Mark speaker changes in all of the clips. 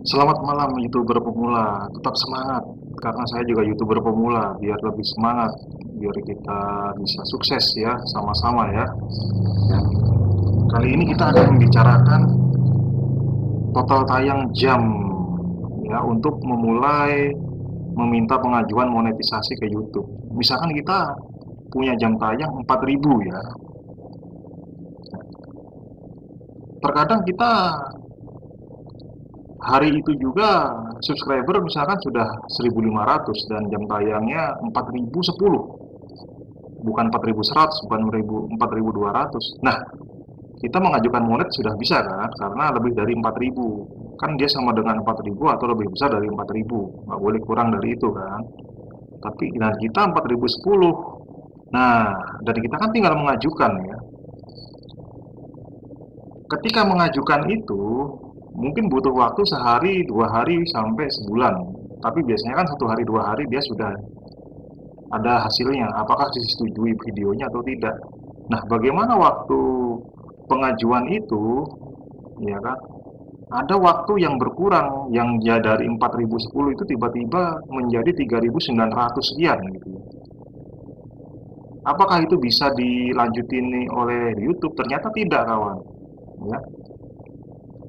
Speaker 1: Selamat malam YouTuber pemula, tetap semangat karena saya juga YouTuber pemula, biar lebih semangat, biar kita bisa sukses ya, sama-sama ya. Ya. Kali ini kita akan membicarakan total tayang jam ya untuk memulai meminta pengajuan monetisasi ke YouTube. Misalkan kita punya jam tayang 4.000 ya. Terkadang kita hari itu juga subscriber misalkan sudah 1.500 dan jam tayangnya 4.010, bukan 4.100, bukan 4.200. Nah, kita mengajukan monet sudah bisa kan, karena lebih dari 4.000 kan, dia sama dengan 4.000 atau lebih besar dari 4.000, nggak boleh kurang dari itu kan. Tapi dan kita 4.010. Nah, dan kita kan tinggal mengajukan ya. Ketika mengajukan itu mungkin butuh waktu sehari, 2 hari, sampai sebulan. Tapi biasanya kan 1 hari, 2 hari dia sudah ada hasilnya, apakah disetujui videonya atau tidak. Nah, bagaimana waktu pengajuan itu, ya kan? Ada waktu yang berkurang, yang ya dari 4.010 itu tiba-tiba menjadi 3.900 sekian gitu. Apakah itu bisa dilanjutin oleh YouTube? Ternyata tidak, kawan. Ya.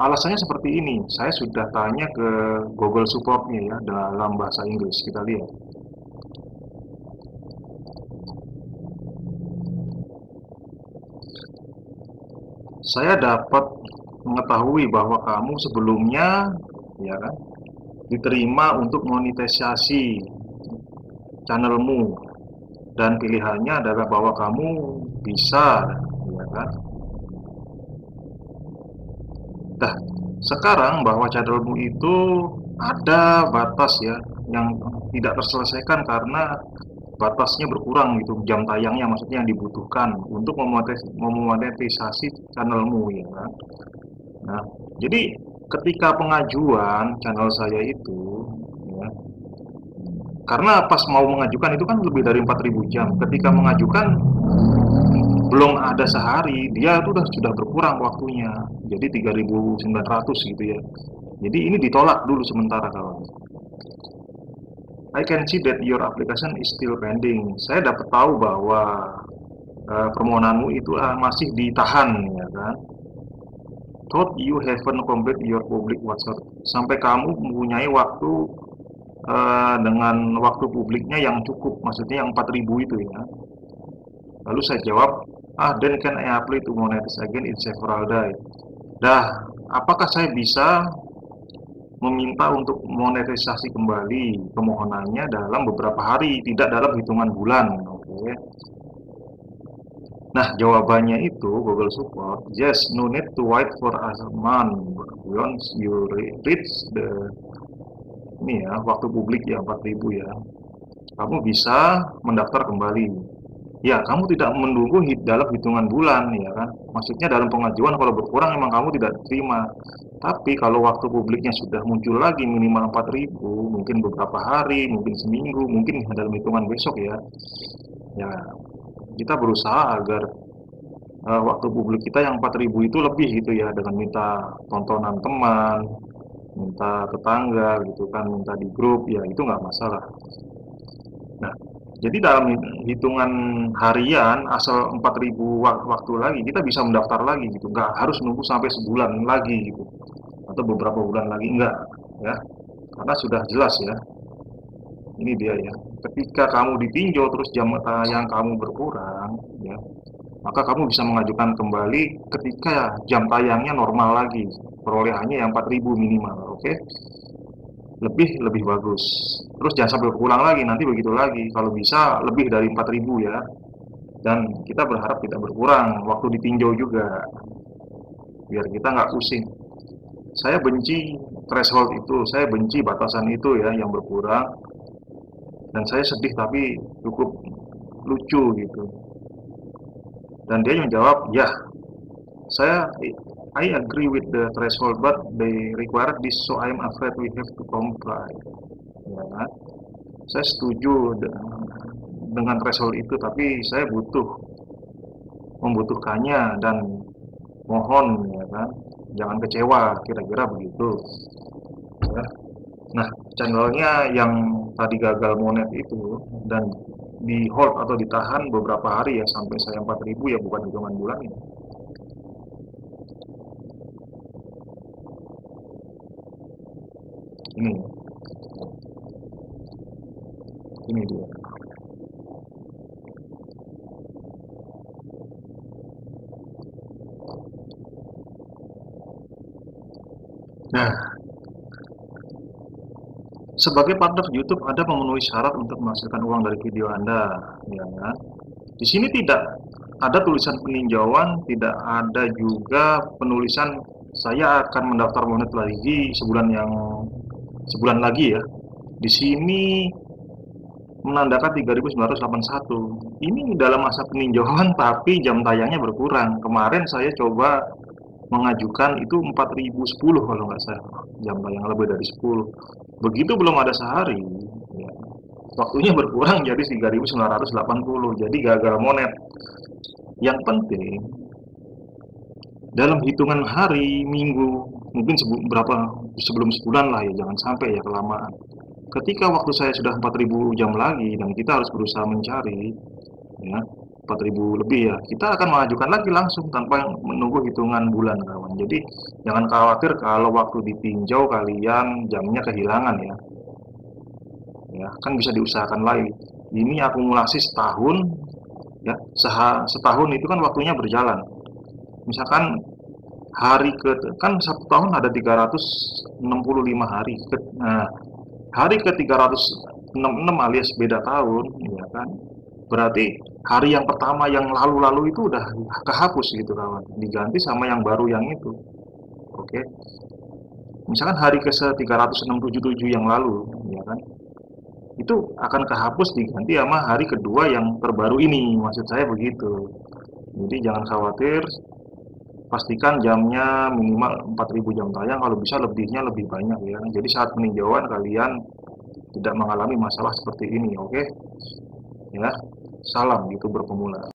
Speaker 1: Alasannya seperti ini, saya sudah tanya ke Google Support-nya ya dalam bahasa Inggris. Kita lihat. Saya dapat mengetahui bahwa kamu sebelumnya ya kan diterima untuk monetisasi channelmu, dan pilihannya adalah bahwa kamu bisa ya kan. Nah, sekarang bahwa channelmu itu ada batas ya yang tidak terselesaikan karena batasnya berkurang gitu, jam tayangnya maksudnya yang dibutuhkan untuk memonetisasi channelmu ya kan. Nah, jadi ketika pengajuan channel saya itu ya, karena pas mau mengajukan itu kan lebih dari 4.000 jam. Ketika mengajukan belum ada sehari, dia itu sudah berkurang waktunya. Jadi 3.900 gitu ya. Jadi ini ditolak dulu sementara, kawan. I can see that your application is still pending. Saya dapat tahu bahwa permohonanmu itu masih ditahan ya kan. Thought you haven't complete your public WhatsApp. Sampai kamu mempunyai waktu dengan waktu publiknya yang cukup, maksudnya yang 4.000 itu ya. Lalu saya jawab, then can I apply to monetize again in several days. Dah, apakah saya bisa meminta untuk monetisasi kembali permohonannya dalam beberapa hari, tidak dalam hitungan bulan? Oke. Nah, jawabannya itu Google Support, yes, no need to wait for a month once you reach the ini ya, waktu publik ya 4.000 ya. Kamu bisa mendaftar kembali. Ya, kamu tidak menunggu dalam hitungan bulan ya kan. Maksudnya dalam pengajuan kalau berkurang memang kamu tidak terima. Tapi kalau waktu publiknya sudah muncul lagi minimal 4.000, mungkin beberapa hari, mungkin seminggu, mungkin dalam hitungan besok ya. Ya, kita berusaha agar waktu publik kita yang 4.000 itu lebih gitu ya, dengan minta tontonan teman, minta tetangga gitu kan, minta di grup ya, itu nggak masalah. Nah, jadi dalam hitungan harian asal 4.000 waktu lagi kita bisa mendaftar lagi gitu, nggak harus nunggu sampai sebulan lagi gitu atau beberapa bulan lagi, enggak ya, karena sudah jelas ya. Ini dia ya, ketika kamu ditinjau terus jam tayang kamu berkurang ya, maka kamu bisa mengajukan kembali ketika jam tayangnya normal lagi, perolehannya yang 4.000 minimal. Oke, lebih bagus. Terus jangan sampai berulang lagi, nanti begitu lagi. Kalau bisa lebih dari 4.000 ya. Dan kita berharap tidak berkurang waktu ditinjau juga, biar kita nggak pusing. Saya benci threshold itu, saya benci batasan itu ya yang berkurang. Dan saya sedih tapi cukup lucu gitu. Dan dia yang jawab, ya, I agree with the threshold, but they require this, so I'm afraid we have to comply. Ya kan? Saya setuju dengan threshold itu, tapi saya membutuhkannya dan mohon ya kan. jangan kecewa, kira-kira begitu ya. Nah, channelnya yang tadi gagal monet itu dan di hold atau ditahan beberapa hari ya sampai saya 4.000 ya, bukan hitungan bulan ini. Ini dia. Nah, sebagai partner YouTube Anda memenuhi syarat untuk menghasilkan uang dari video Anda, ya kan? Di sini tidak ada tulisan peninjauan, tidak ada juga penulisan saya akan mendaftar monet lagi sebulan lagi ya. Di sini menandakan 3.981. Ini dalam masa peninjauan tapi jam tayangnya berkurang. Kemarin saya coba mengajukan itu 4.010 kalau nggak salah, jam tayang lebih dari 10. Begitu belum ada sehari, ya, waktunya berkurang jadi 3.980, jadi gagal monet. Yang penting dalam hitungan hari, minggu, mungkin sebelum sebulan lah ya, jangan sampai ya kelamaan. Ketika waktu saya sudah 4.000 jam lagi dan kita harus berusaha mencari ya 4.000 lebih ya, kita akan mengajukan lagi langsung tanpa menunggu hitungan bulan kawan. Jadi jangan khawatir kalau waktu ditinjau kalian jamnya kehilangan ya. Ya, kan bisa diusahakan lagi. Ini akumulasi setahun ya. Setahun itu kan waktunya berjalan. Misalkan kan satu tahun ada 365 hari. Nah, hari ke 366 alias beda tahun ya kan, berarti hari yang pertama yang lalu-lalu itu udah kehapus gitu kawan, diganti sama yang baru yang itu. Oke, misalkan hari ke 367 yang lalu ya kan, itu akan kehapus diganti sama hari kedua yang terbaru ini, maksud saya begitu. Jadi jangan khawatir, pastikan jamnya minimal 4.000 jam tayang, kalau bisa lebihnya lebih banyak ya. Jadi saat peninjauan kalian tidak mengalami masalah seperti ini, oke? Ya, salam YouTuber pemula.